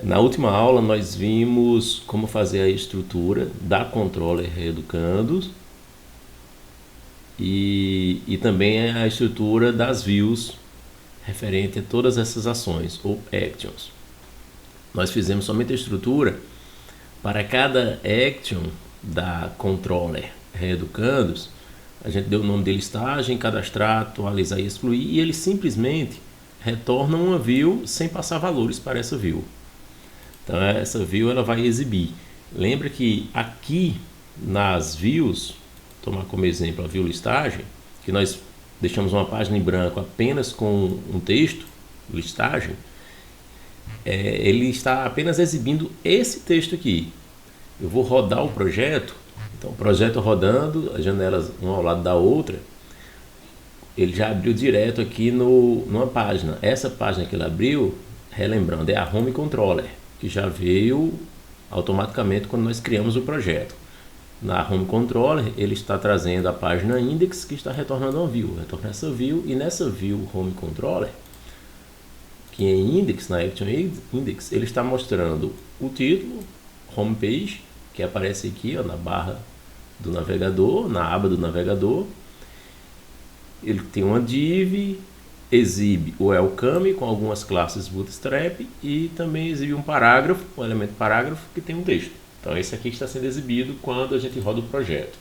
Na última aula nós vimos como fazer a estrutura da controller Reeducandos e também a estrutura das views referente a todas essas ações ou actions. Nós fizemos somente a estrutura para cada action da controller Reeducandos. A gente deu o nome de listagem, cadastrar, atualizar e excluir, e ele simplesmente retorna uma view sem passar valores para essa view. Então essa view ela vai exibir. Lembra que aqui nas views, tomar como exemplo a view listagem, que nós deixamos uma página em branco apenas com um texto, listagem, ele está apenas exibindo esse texto aqui. Eu vou rodar o projeto, então o projeto rodando, as janelas uma ao lado da outra, ele já abriu direto aqui numa página. Essa página que ele abriu, relembrando, é a Home Controller, que já veio automaticamente quando nós criamos o projeto. Na Home Controller, ele está trazendo a página Index, que está retornando uma view. Retorna essa view, e nessa view Home Controller, que é Index, na Action Index, ele está mostrando o título, Homepage, que aparece aqui ó, na barra do navegador, na aba do navegador. Ele tem uma div, exibe o welcome com algumas classes bootstrap e também exibe um parágrafo, um elemento parágrafo que tem um texto. Então esse aqui está sendo exibido quando a gente roda o projeto.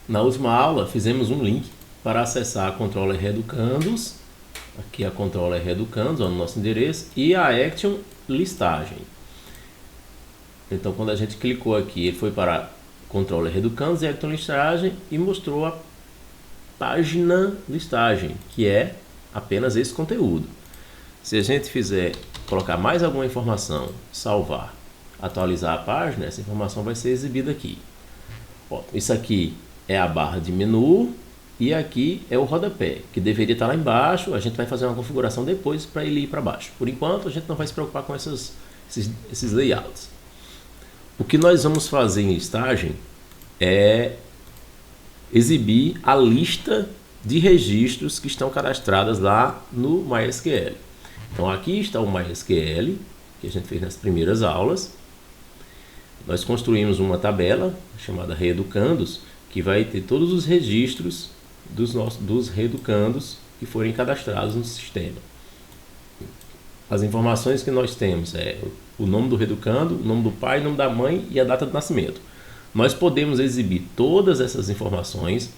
Na última aula fizemos um link para acessar a controller Reeducandos, aqui a controller Reeducandos, no nosso endereço, e a action listagem. Então quando a gente clicou aqui, ele foi para controller Reeducandos e action listagem e mostrou a página listagem, que é apenas esse conteúdo. Se a gente fizer, colocar mais alguma informação, salvar, atualizar a página, essa informação vai ser exibida aqui. Ó, isso aqui é a barra de menu e aqui é o rodapé, que deveria estar lá embaixo. A gente vai fazer uma configuração depois para ele ir para baixo. Por enquanto a gente não vai se preocupar com esses layouts. O que nós vamos fazer em listagem é exibir a lista de registros que estão cadastrados lá no MySQL. Então aqui está o MySQL, que a gente fez nas primeiras aulas. Nós construímos uma tabela chamada Reeducandos, que vai ter todos os registros dos reeducandos que forem cadastrados no sistema. As informações que nós temos é o nome do reeducando, o nome do pai, o nome da mãe e a data de nascimento. Nós podemos exibir todas essas informações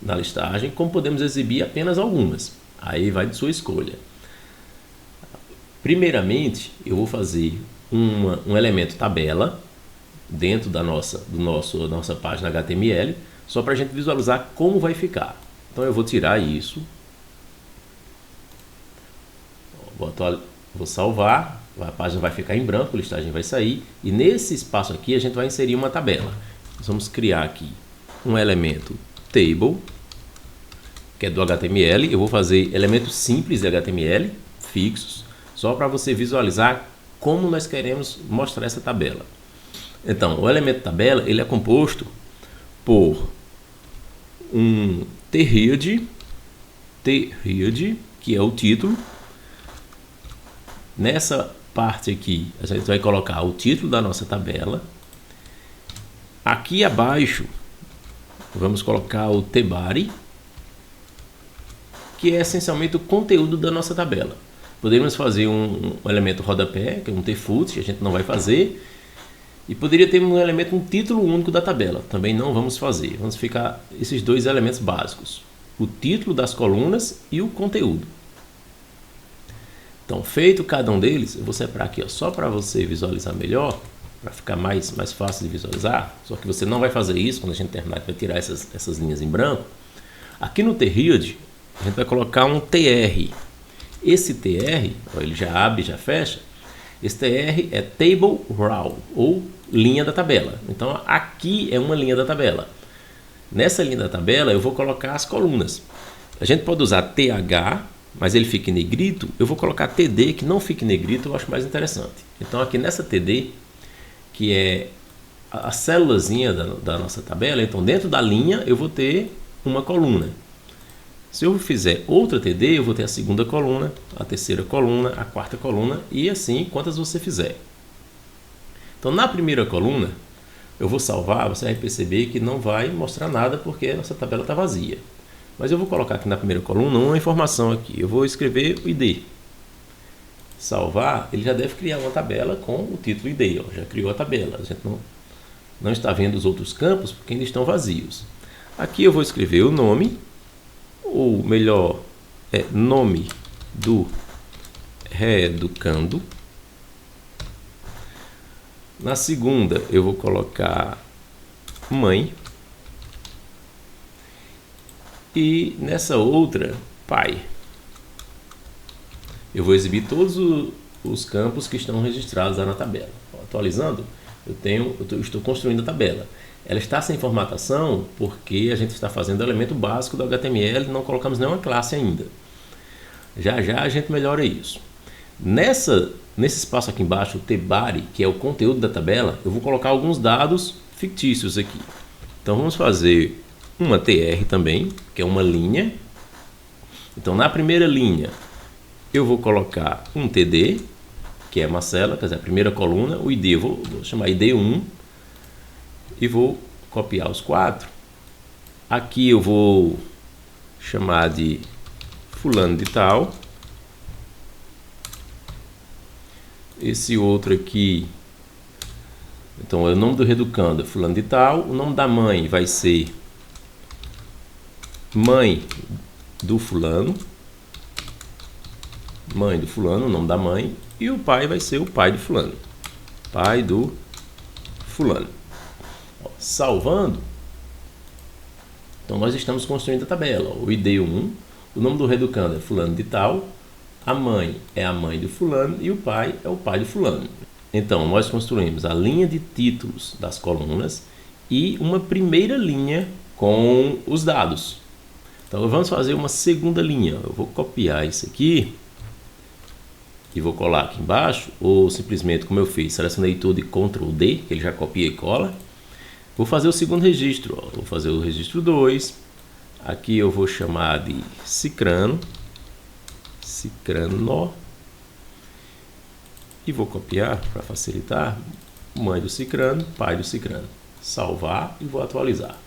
na listagem, como podemos exibir apenas algumas. Aí vai de sua escolha. Primeiramente, eu vou fazer um elemento tabela dentro da nossa página HTML, só para a gente visualizar como vai ficar. Então eu vou tirar isso, vou salvar, a página vai ficar em branco, a listagem vai sair, e nesse espaço aqui a gente vai inserir uma tabela. Nós vamos criar aqui um elemento table, que é do HTML. Eu vou fazer elementos simples de HTML, fixos, só para você visualizar como nós queremos mostrar essa tabela. Então, o elemento tabela ele é composto por um THEAD, que é o título. Nessa parte aqui, a gente vai colocar o título da nossa tabela. Aqui abaixo, vamos colocar o tbody, que é essencialmente o conteúdo da nossa tabela. Poderíamos fazer um elemento rodapé, que é um tfoot, que a gente não vai fazer. E poderia ter um elemento, um título único da tabela. Também não vamos fazer. Vamos ficar esses dois elementos básicos. O título das colunas e o conteúdo. Então, feito cada um deles, eu vou separar aqui ó, só para você visualizar melhor, para ficar mais fácil de visualizar. Só que você não vai fazer isso quando a gente terminar, vai tirar essas linhas em branco. Aqui no THEAD, a gente vai colocar um TR. Esse TR, ó, ele já abre, já fecha. Esse TR é Table Raw, ou linha da tabela. Então aqui é uma linha da tabela. Nessa linha da tabela eu vou colocar as colunas. A gente pode usar TH, mas ele fica em negrito. Eu vou colocar TD, que não fica em negrito, eu acho mais interessante. Então aqui nessa TD, que é a célulazinha da nossa tabela, então dentro da linha eu vou ter uma coluna. Se eu fizer outra TD, eu vou ter a segunda coluna, a terceira coluna, a quarta coluna e assim quantas você fizer. Então, na primeira coluna, eu vou salvar, você vai perceber que não vai mostrar nada porque a nossa tabela está vazia. Mas eu vou colocar aqui na primeira coluna uma informação aqui. Eu vou escrever o ID. Salvar, ele já deve criar uma tabela com o título ID. Ó, já criou a tabela. A gente não está vendo os outros campos porque ainda estão vazios. Aqui eu vou escrever o nome, ou melhor, nome do reeducando. Na segunda eu vou colocar mãe. E nessa outra, pai. Eu vou exibir todos os campos que estão registrados lá na tabela. Atualizando, eu estou construindo a tabela. Ela está sem formatação porque a gente está fazendo o elemento básico do HTML e não colocamos nenhuma classe ainda. Já já a gente melhora isso. Nesse espaço aqui embaixo, o tbari, que é o conteúdo da tabela, eu vou colocar alguns dados fictícios aqui. Então vamos fazer uma tr também, que é uma linha. Então na primeira linha eu vou colocar um td, que é Marcela, quer dizer, a primeira coluna, o id, eu vou chamar id1 e vou copiar os 4. Aqui eu vou chamar de fulano de tal. Esse outro aqui, então é o nome do reeducando, é fulano de tal. O nome da mãe vai ser mãe do fulano. Mãe do fulano, o nome da mãe. E o pai vai ser o pai do fulano. Pai do fulano. Salvando. Então nós estamos construindo a tabela. O ID1, o nome do reeducando é fulano de tal. A mãe é a mãe do fulano e o pai é o pai do fulano. Então nós construímos a linha de títulos das colunas e uma primeira linha com os dados. Então vamos fazer uma segunda linha. Eu vou copiar isso aqui e vou colar aqui embaixo, ou simplesmente como eu fiz, selecionei tudo e Ctrl D, que ele já copia e cola. Vou fazer o segundo registro, ó. Vou fazer o registro 2. Aqui eu vou chamar de Cicrano. Cicrano. E vou copiar para facilitar. Mãe do Cicrano, pai do Cicrano. Salvar e vou atualizar.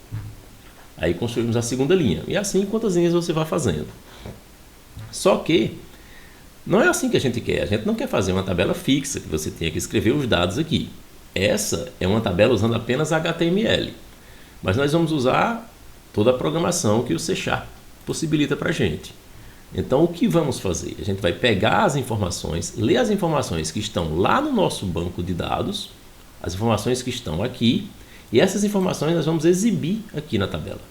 Aí construímos a segunda linha. E assim quantas linhas você vai fazendo. Só que não é assim que a gente quer. A gente não quer fazer uma tabela fixa que você tenha que escrever os dados aqui. Essa é uma tabela usando apenas HTML. Mas nós vamos usar toda a programação que o C# possibilita para a gente. Então, o que vamos fazer? A gente vai pegar as informações, ler as informações que estão lá no nosso banco de dados, as informações que estão aqui, e essas informações nós vamos exibir aqui na tabela.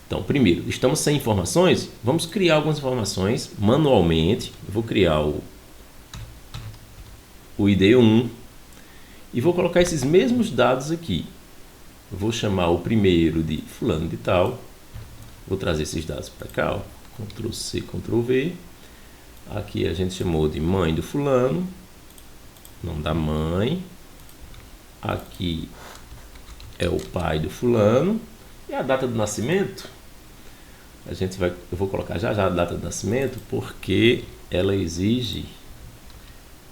Então, primeiro, estamos sem informações, vamos criar algumas informações manualmente. Eu vou criar o ID1 e vou colocar esses mesmos dados aqui. Eu vou chamar o primeiro de fulano de tal, vou trazer esses dados para cá, ó. Ctrl C, Ctrl V. Aqui a gente chamou de mãe do fulano, nome da mãe. Aqui é o pai do fulano. E a data do nascimento, eu vou colocar já a data do nascimento, porque ela exige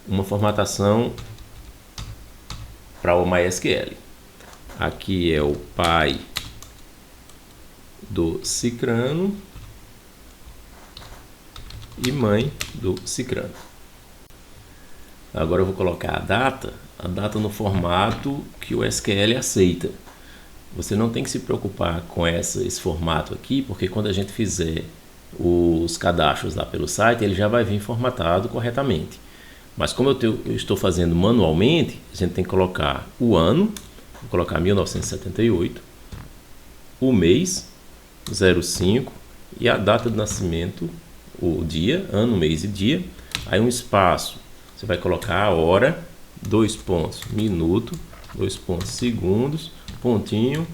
uma formatação para o MySQL. Aqui é o pai do Cicrano e mãe do Cicrano. Agora eu vou colocar a data no formato que o SQL aceita. Você não tem que se preocupar com esse formato aqui, porque quando a gente fizer os cadastros lá pelo site, ele já vai vir formatado corretamente. Mas como eu estou fazendo manualmente, a gente tem que colocar o ano, vou colocar 1978, o mês, 05, e a data de nascimento, o dia, ano, mês e dia. Aí um espaço, você vai colocar a hora, 2 pontos, minuto, 2 pontos, segundos, pontinho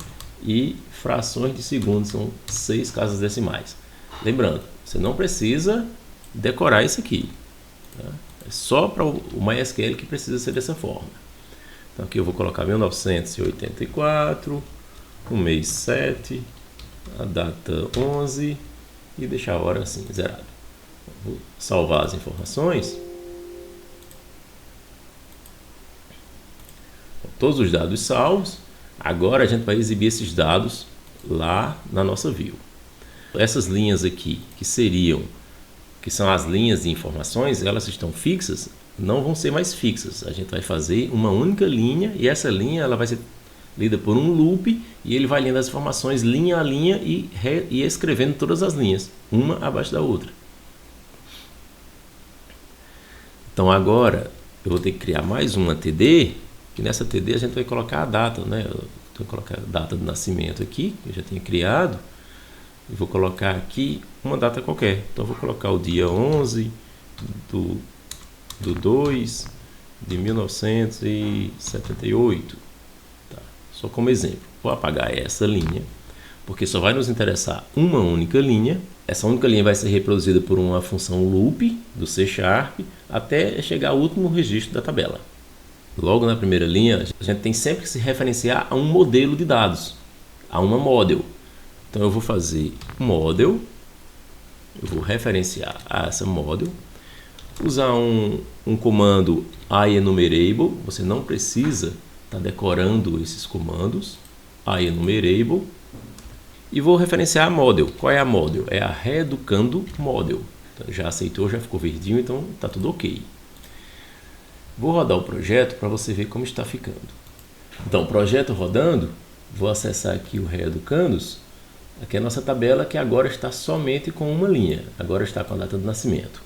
e frações de segundos, são 6 casas decimais. Lembrando, você não precisa decorar isso aqui, tá? É só para o MySQL que precisa ser dessa forma. Então aqui eu vou colocar 1984, o mês 7, a data 11 e deixar a hora assim, zerado. Vou salvar as informações. Todos os dados salvos. Agora a gente vai exibir esses dados lá na nossa view. Essas linhas aqui, que são as linhas de informações, elas estão fixas, não vão ser mais fixas. A gente vai fazer uma única linha e essa linha ela vai ser lida por um loop e ele vai lendo as informações linha a linha e escrevendo todas as linhas, uma abaixo da outra. Então agora eu vou ter que criar mais uma TD, que nessa TD a gente vai colocar a data, né? Eu vou colocar a data do nascimento aqui, que eu já tinha criado, e vou colocar aqui uma data qualquer. Então eu vou colocar o dia 11 do 2 de 1978, tá? Só como exemplo. Vou apagar essa linha, porque só vai nos interessar uma única linha. Essa única linha vai ser reproduzida por uma função loop do C# até chegar ao último registro da tabela. Logo na primeira linha, a gente tem sempre que se referenciar a um modelo de dados, a uma model. Então eu vou fazer model, eu vou referenciar a essa model, usar um comando IEnumerable, você não precisa estar decorando esses comandos, IEnumerable, e vou referenciar a model. Qual é a model? É a Reeducando Model. Então, já aceitou, já ficou verdinho, então está tudo ok. Vou rodar o projeto para você ver como está ficando. Então, projeto rodando, vou acessar aqui o Reeducandos. Aqui é a nossa tabela que agora está somente com uma linha. Agora está com a data do nascimento.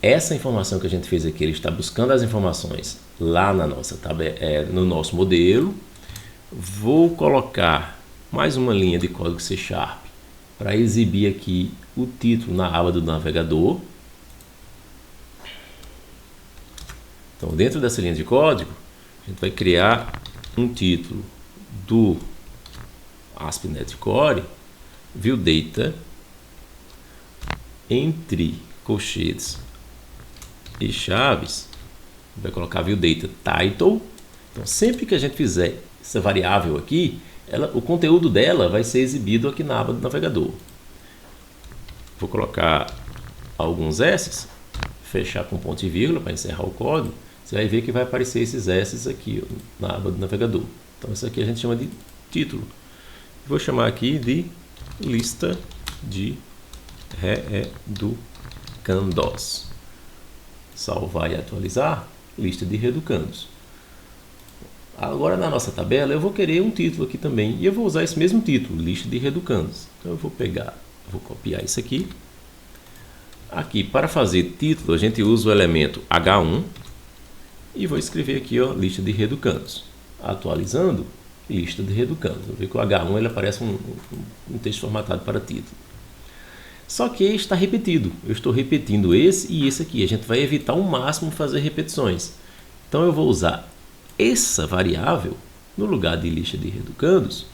Essa informação que a gente fez aqui, ele está buscando as informações lá na nossa tabela, no nosso modelo. Vou colocar mais uma linha de código C# para exibir aqui o título na aba do navegador. Então, dentro dessa linha de código, a gente vai criar um título do ASP.NET Core, viewData, entre colchetes e chaves, vai colocar viewData title. Então, sempre que a gente fizer essa variável aqui, o conteúdo dela vai ser exibido aqui na aba do navegador. Vou colocar alguns S's, fechar com ponto e vírgula para encerrar o código. Você vai ver que vai aparecer esses S's aqui na aba do navegador. Então isso aqui a gente chama de título. Vou chamar aqui de lista de reeducandos. Salvar e atualizar, lista de reeducandos. Agora na nossa tabela eu vou querer um título aqui também, e eu vou usar esse mesmo título, lista de reeducandos. Então eu vou copiar isso aqui. Aqui, para fazer título, a gente usa o elemento H1 e vou escrever aqui, ó, lista de reeducandos. Atualizando, lista de reeducandos. Vou ver que o H1 ele aparece um texto formatado para título. Só que está repetido. Eu estou repetindo esse e esse aqui. A gente vai evitar ao máximo fazer repetições. Então eu vou usar essa variável no lugar de lista de reeducandos.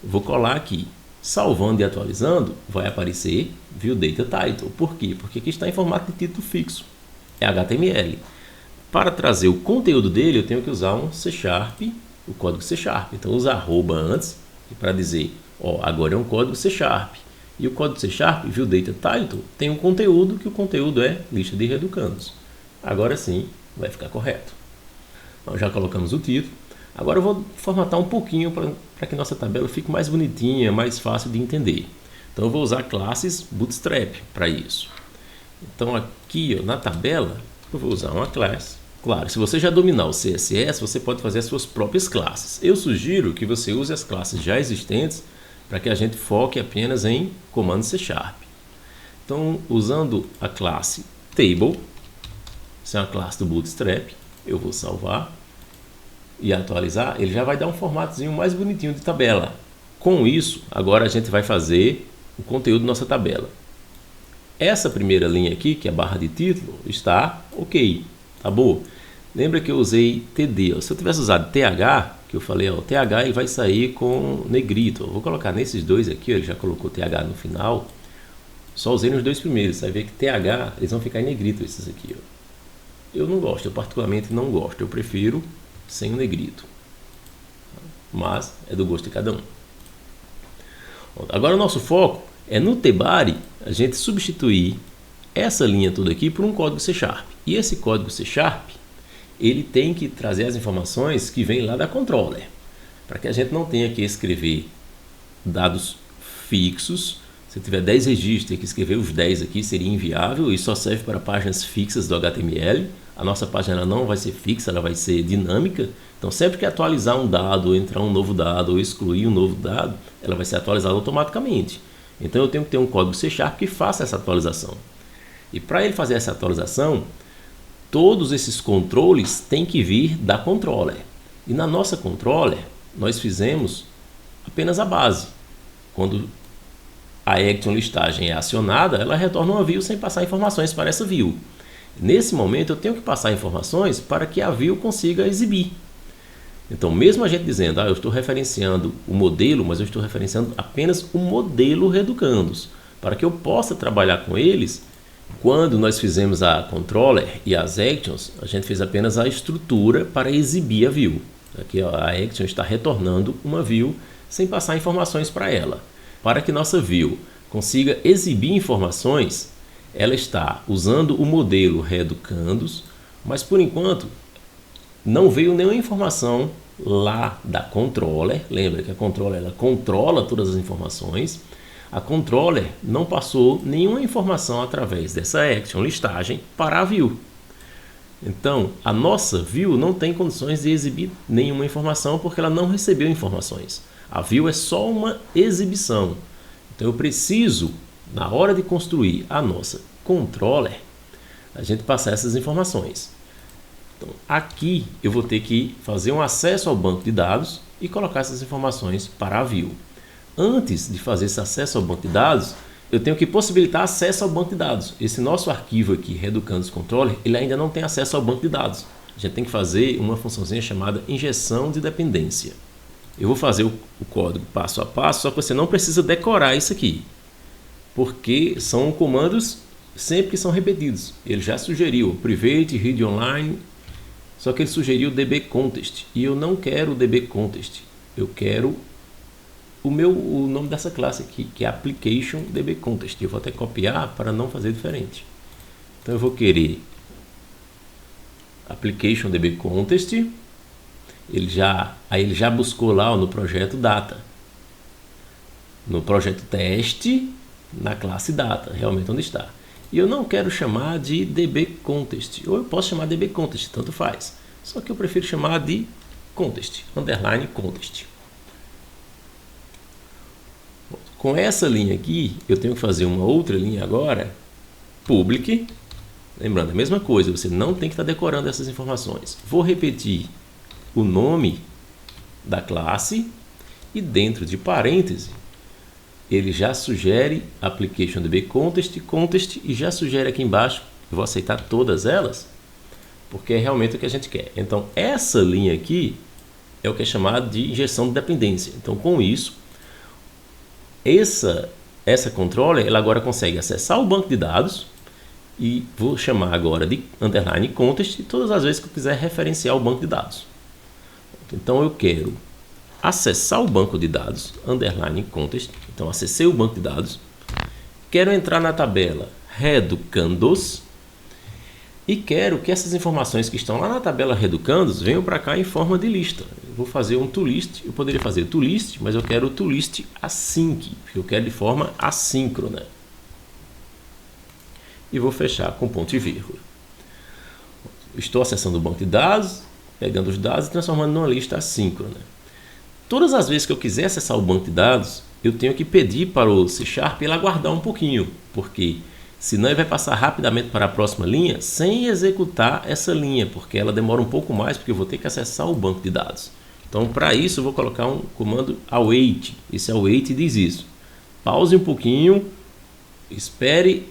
Vou colar aqui. Salvando e atualizando, vai aparecer viewDataTitle. Por quê? Porque aqui está em formato de título fixo. É HTML. Para trazer o conteúdo dele, eu tenho que usar um C#, o código C#. Então, usa arroba antes, para dizer, ó, agora é um código C#. E o código C#, viewDataTitle, tem um conteúdo, que o conteúdo é lista de reeducandos. Agora sim, vai ficar correto. Nós já colocamos o título. Agora eu vou formatar um pouquinho para que nossa tabela fique mais bonitinha, mais fácil de entender. Então eu vou usar classes Bootstrap para isso. Então aqui, ó, na tabela eu vou usar uma classe. Claro, se você já dominar o CSS, você pode fazer as suas próprias classes. Eu sugiro que você use as classes já existentes para que a gente foque apenas em comando C#. Então, usando a classe Table, essa é uma classe do Bootstrap, eu vou salvar e atualizar, ele já vai dar um formatozinho mais bonitinho de tabela. Com isso, agora a gente vai fazer o conteúdo da nossa tabela. Essa primeira linha aqui, que é a barra de título, está ok, tá boa. Lembra que eu usei TD, ó. Se eu tivesse usado TH, que eu falei, ó, TH ele vai sair com negrito. Eu vou colocar nesses dois aqui, ó, ele já colocou TH no final. Só usei nos dois primeiros, você vai ver que TH, eles vão ficar em negrito esses aqui, ó. Eu não gosto, eu particularmente não gosto, eu prefiro sem o negrito. Mas é do gosto de cada um. Agora o nosso foco É no tbare a gente substituir essa linha toda aqui por um código C#. E esse código C#, ele tem que trazer as informações que vêm lá da controller, para que a gente não tenha que escrever dados fixos. Se tiver 10 registros, tem que escrever os 10 aqui, seria inviável. Isso só serve para páginas fixas do HTML. A nossa página ela não vai ser fixa, ela vai ser dinâmica. Então, sempre que atualizar um dado, ou entrar um novo dado, ou excluir um novo dado, ela vai ser atualizada automaticamente. Então, eu tenho que ter um código C# que faça essa atualização. E para ele fazer essa atualização, todos esses controles têm que vir da controller. E na nossa controller, nós fizemos apenas a base. Quando a action listagem é acionada, ela retorna uma view sem passar informações para essa view. Nesse momento, eu tenho que passar informações para que a view consiga exibir. Então, mesmo a gente dizendo, eu estou referenciando o modelo, mas eu estou referenciando apenas o modelo Reducandos, para que eu possa trabalhar com eles. Quando nós fizemos a controller e as actions, a gente fez apenas a estrutura para exibir a view. Aqui a action está retornando uma view sem passar informações para ela. Para que nossa view consiga exibir informações, ela está usando o modelo Reducandos, mas por enquanto não veio nenhuma informação lá da controller. Lembra que a controller ela controla todas as informações. A controller não passou nenhuma informação através dessa action listagem para a view. Então, a nossa view não tem condições de exibir nenhuma informação porque ela não recebeu informações. A view é só uma exibição. Então, eu preciso, na hora de construir a nossa controller, a gente passar essas informações. Então, aqui eu vou ter que fazer um acesso ao banco de dados e colocar essas informações para a view. Antes de fazer esse acesso ao banco de dados, eu tenho que possibilitar acesso ao banco de dados. Esse nosso arquivo aqui, Reducandos Controller, ele ainda não tem acesso ao banco de dados. A gente tem que fazer uma funçãozinha chamada injeção de dependência. Eu vou fazer o código passo a passo, só que você não precisa decorar isso aqui, porque são comandos sempre que são repetidos. Ele já sugeriu private, read online, só que ele sugeriu dbContest, e eu não quero o dbContest, eu quero o nome dessa classe aqui, que é application dbContest. Eu vou até copiar para não fazer diferente. Então eu vou querer application dbContest. Ele já buscou lá no projeto data, no projeto teste, na classe data, realmente onde está. E eu não quero chamar de dbContest, ou eu posso chamar de dbContest, tanto faz. Só que eu prefiro chamar de contest, underline contest. Com essa linha aqui, eu tenho que fazer uma outra linha agora, public. Lembrando, a mesma coisa, você não tem que estar decorando essas informações. Vou repetir o nome da classe e dentro de parêntese, ele já sugere application dbContest, contest, e já sugere aqui embaixo, eu vou aceitar todas elas, porque é realmente o que a gente quer. Então, essa linha aqui é o que é chamado de injeção de dependência. Então, com isso, essa controller, ela agora consegue acessar o banco de dados, e vou chamar agora de underline contest todas as vezes que eu quiser referenciar o banco de dados. Então, eu quero acessar o banco de dados, underline contest. Então, acessei o banco de dados. Quero entrar na tabela Reducandos. E quero que essas informações que estão lá na tabela Reducandos venham para cá em forma de lista. Eu vou fazer um toList. Eu poderia fazer toList, mas eu quero o toList async, porque eu quero de forma assíncrona. E vou fechar com ponto e vírgula. Estou acessando o banco de dados, pegando os dados e transformando numa lista assíncrona. Todas as vezes que eu quiser acessar o banco de dados, eu tenho que pedir para o C# ele aguardar um pouquinho, porque senão ele vai passar rapidamente para a próxima linha sem executar essa linha, porque ela demora um pouco mais, porque eu vou ter que acessar o banco de dados. Então, para isso, eu vou colocar um comando await. Esse await diz isso. Pause um pouquinho, espere,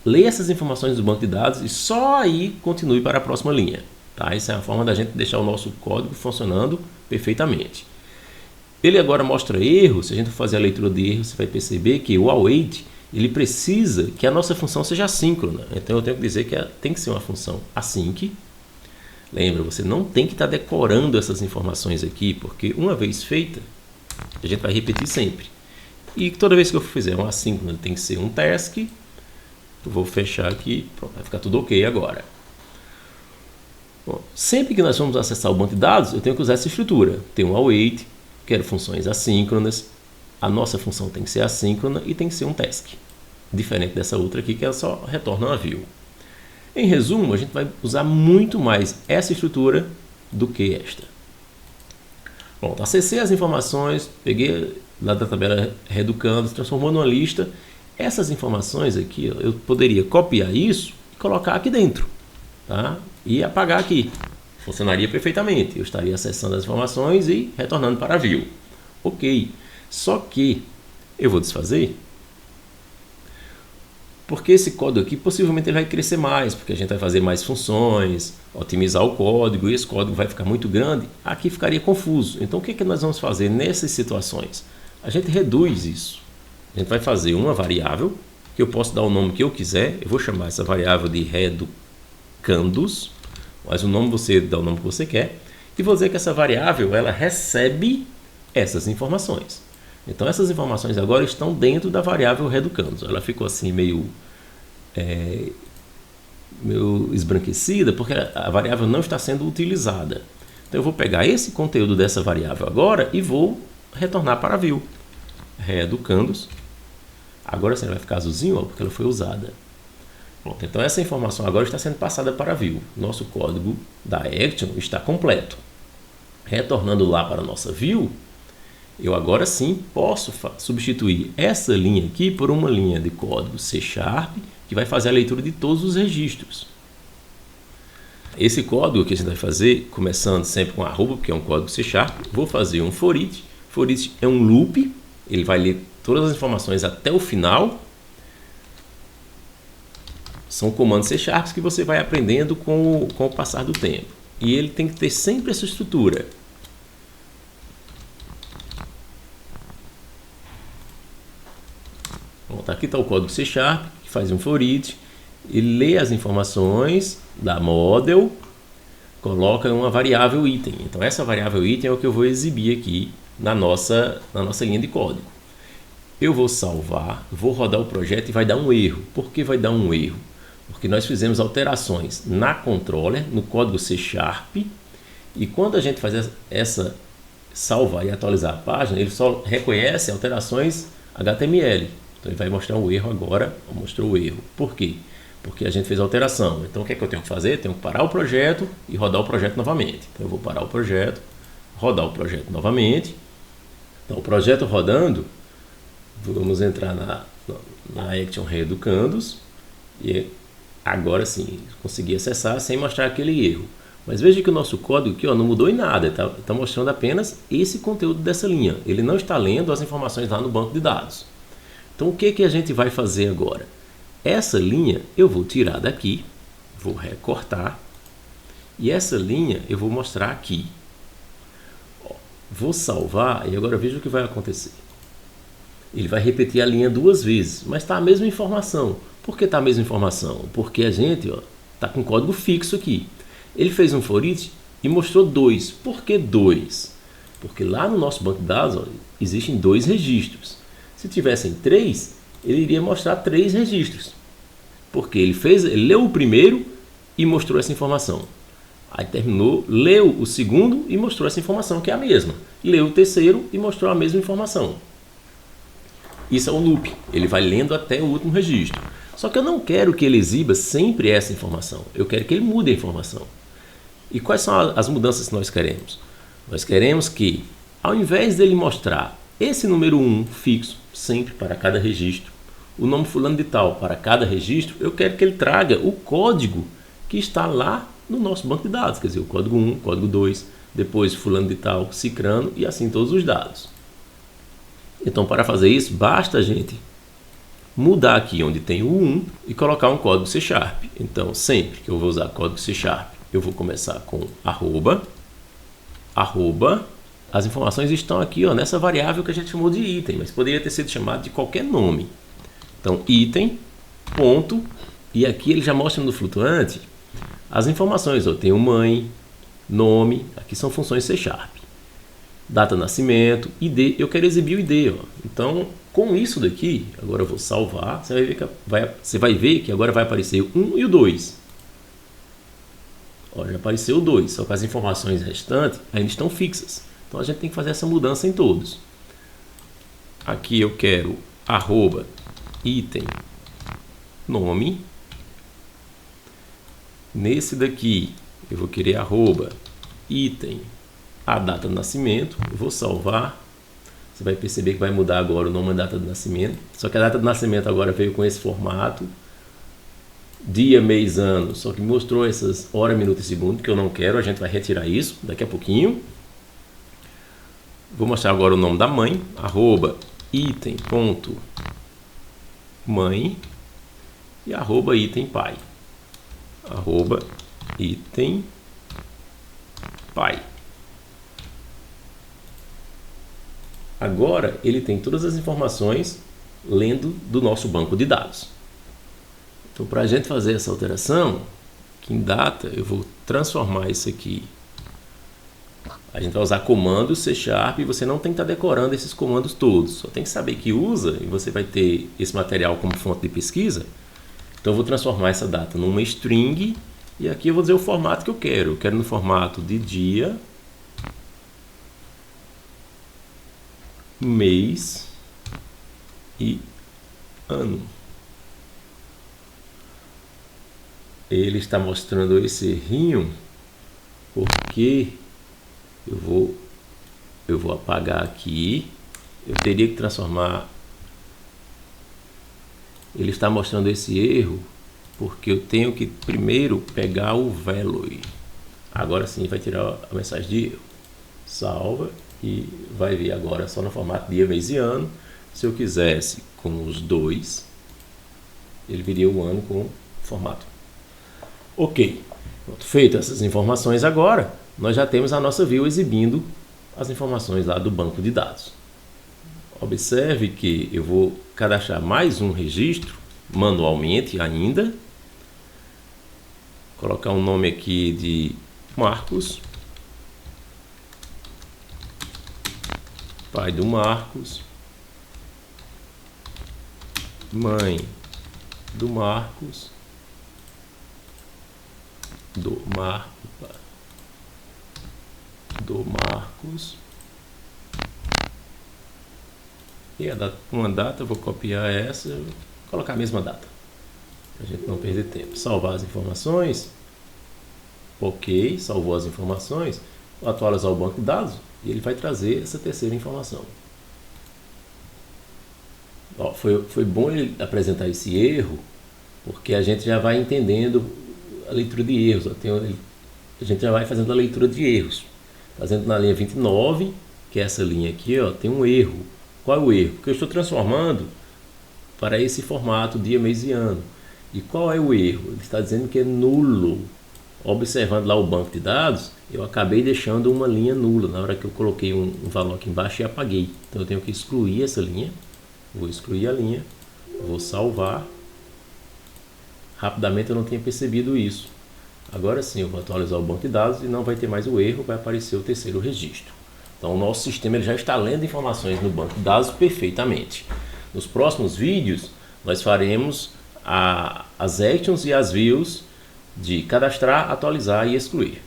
leia essas informações do banco de dados e só aí continue para a próxima linha. Tá? Essa é a forma da gente deixar o nosso código funcionando perfeitamente. Ele agora mostra erro. Se a gente for fazer a leitura de erro, você vai perceber que o await ele precisa que a nossa função seja assíncrona. Então eu tenho que dizer que tem que ser uma função async. Lembra, você não tem que estar decorando essas informações aqui, porque uma vez feita, a gente vai repetir sempre. E toda vez que eu fizer um assíncrono, ele tem que ser um task. Eu vou fechar aqui, pronto, vai ficar tudo ok agora. Bom, sempre que nós vamos acessar o banco de dados, eu tenho que usar essa estrutura. Tem um await, quero funções assíncronas, a nossa função tem que ser assíncrona e tem que ser um task. Diferente dessa outra aqui, que ela só retorna uma view. Em resumo, a gente vai usar muito mais essa estrutura do que esta. Pronto, acessei as informações, peguei lá da tabela Reeducando, transformou numa lista. Essas informações aqui, eu poderia copiar isso e colocar aqui dentro, tá? E apagar aqui. Funcionaria perfeitamente. Eu estaria acessando as informações e retornando para a view. Ok. Só que eu vou desfazer, porque esse código aqui possivelmente ele vai crescer mais, porque a gente vai fazer mais funções, otimizar o código, e esse código vai ficar muito grande, aqui ficaria confuso. Então o que nós vamos fazer nessas situações? A gente reduz isso. A gente vai fazer uma variável, que eu posso dar o nome que eu quiser, eu vou chamar essa variável de reeducandos, mas o nome você dá o nome que você quer, e vou dizer que essa variável ela recebe essas informações. Então essas informações agora estão dentro da variável reeducandos. Ela ficou assim meio esbranquecida porque a variável não está sendo utilizada. Então eu vou pegar esse conteúdo dessa variável agora e vou retornar para a view. Reeducandos. Agora sim ela vai ficar azulzinho, ó, porque ela foi usada. Pronto, então essa informação agora está sendo passada para a view. Nosso código da action está completo. Retornando lá para a nossa view, eu agora sim posso substituir essa linha aqui por uma linha de código C# que vai fazer a leitura de todos os registros. Esse código que a gente vai fazer, começando sempre com arroba, porque é um código C#, vou fazer um for each. For each é um loop, ele vai ler todas as informações até o final. São comandos C# que você vai aprendendo com o passar do tempo. E ele tem que ter sempre essa estrutura. Bom, aqui está o código C#, que faz um for each, ele lê as informações da model, coloca uma variável item. Então essa variável item é o que eu vou exibir aqui na nossa linha de código. Eu vou salvar, vou rodar o projeto e vai dar um erro. Por que vai dar um erro? Porque nós fizemos alterações na controller, no código C#, e quando a gente faz essa salvar e atualizar a página, ele só reconhece alterações HTML. Então ele vai mostrar um erro agora, mostrou o erro. Por quê? Porque a gente fez a alteração. Então o que é que eu tenho que fazer? Eu tenho que parar o projeto e rodar o projeto novamente. Então eu vou parar o projeto, rodar o projeto novamente. Então o projeto rodando, vamos entrar na Action Reeducandos e agora sim consegui acessar sem mostrar aquele erro. Mas veja que o nosso código aqui não mudou em nada, está mostrando apenas esse conteúdo dessa linha. Ele não está lendo as informações lá no banco de dados. Então o que a gente vai fazer agora? Essa linha eu vou tirar daqui, vou recortar, e essa linha eu vou mostrar aqui. Vou salvar e agora veja o que vai acontecer. Ele vai repetir a linha duas vezes, mas está a mesma informação. Por que está a mesma informação? Porque a gente está com código fixo aqui. Ele fez um for each e mostrou 2. Por que 2? Porque lá no nosso banco de dados existem 2 registros. Se tivessem 3, ele iria mostrar 3 registros. Porque ele leu o primeiro e mostrou essa informação. Aí terminou, leu o segundo e mostrou essa informação, que é a mesma. Leu o terceiro e mostrou a mesma informação. Isso é um loop. Ele vai lendo até o último registro. Só que eu não quero que ele exiba sempre essa informação. Eu quero que ele mude a informação. E quais são as mudanças que nós queremos? Nós queremos que, ao invés dele mostrar esse número 1 fixo, sempre para cada registro, o nome fulano de tal para cada registro, eu quero que ele traga o código que está lá no nosso banco de dados. Quer dizer, o código 1, código 2, depois fulano de tal, cicrano e assim todos os dados. Então, para fazer isso, basta a gente mudar aqui onde tem o 1 e colocar um código C#. Então, sempre que eu vou usar código C#, eu vou começar com arroba. As informações estão aqui nessa variável que a gente chamou de item, mas poderia ter sido chamado de qualquer nome. Então, item, ponto, e aqui ele já mostra no flutuante as informações. Tem o mãe, nome, aqui são funções C#. data de nascimento, ID, eu quero exibir o ID, ó. Então, com isso daqui, agora eu vou salvar, você vai ver que agora vai aparecer o 1 e o 2. Ó, já apareceu o 2, só que as informações restantes ainda estão fixas. Então a gente tem que fazer essa mudança em todos. Aqui eu quero arroba item nome. Nesse daqui eu vou querer arroba item a data de nascimento. Eu vou salvar. Você vai perceber que vai mudar agora o nome da data de nascimento. Só que a data de nascimento agora veio com esse formato. Dia, mês, ano. Só que mostrou essas hora, minuto e segundo, que eu não quero. A gente vai retirar isso daqui a pouquinho. Vou mostrar agora o nome da mãe. Arroba item.mãe e arroba item pai. Arroba item pai. Agora ele tem todas as informações lendo do nosso banco de dados. Então, para a gente fazer essa alteração, aqui em data, eu vou transformar isso aqui. A gente vai usar comando C# e você não tem que estar decorando esses comandos todos. Só tem que saber que usa e você vai ter esse material como fonte de pesquisa. Então, eu vou transformar essa data numa string e aqui eu vou dizer o formato que eu quero. Eu quero no formato de dia, mês e ano. Ele está mostrando esse errinho porque eu vou apagar aqui. Eu teria que transformar. Ele está mostrando esse erro porque eu tenho que primeiro pegar o value. Agora sim vai tirar a mensagem de erro. Salva e vai vir agora só no formato dia, mês e ano. Se eu quisesse com os dois, ele viria o ano com formato. Ok, feito essas informações agora, nós já temos a nossa view exibindo as informações lá do banco de dados. Observe que eu vou cadastrar mais um registro, manualmente ainda. Colocar um nome aqui de Marcos. Pai do Marcos. Mãe do Marcos. Do Marcos. E uma data, eu vou copiar essa, vou colocar a mesma data, para a gente não perder tempo. Salvar as informações. Ok, salvou as informações. Vou atualizar o banco de dados e ele vai trazer essa terceira informação. Ó, foi bom ele apresentar esse erro, porque a gente já vai entendendo a leitura de erros. Ó, a gente já vai fazendo a leitura de erros. Fazendo na linha 29, que é essa linha aqui, ó, tem um erro. Qual é o erro? Porque eu estou transformando para esse formato dia, mês e ano. E qual é o erro? Ele está dizendo que é nulo. Observando lá o banco de dados, eu acabei deixando uma linha nula na hora que eu coloquei um valor aqui embaixo e apaguei. Então eu tenho que excluir essa linha. Vou excluir a linha, vou salvar. Rapidamente eu não tinha percebido isso. Agora sim eu vou atualizar o banco de dados e não vai ter mais o erro, vai aparecer o terceiro registro. Então o nosso sistema ele já está lendo informações no banco de dados perfeitamente. Nos próximos vídeos nós faremos as actions e as views de cadastrar, atualizar e excluir.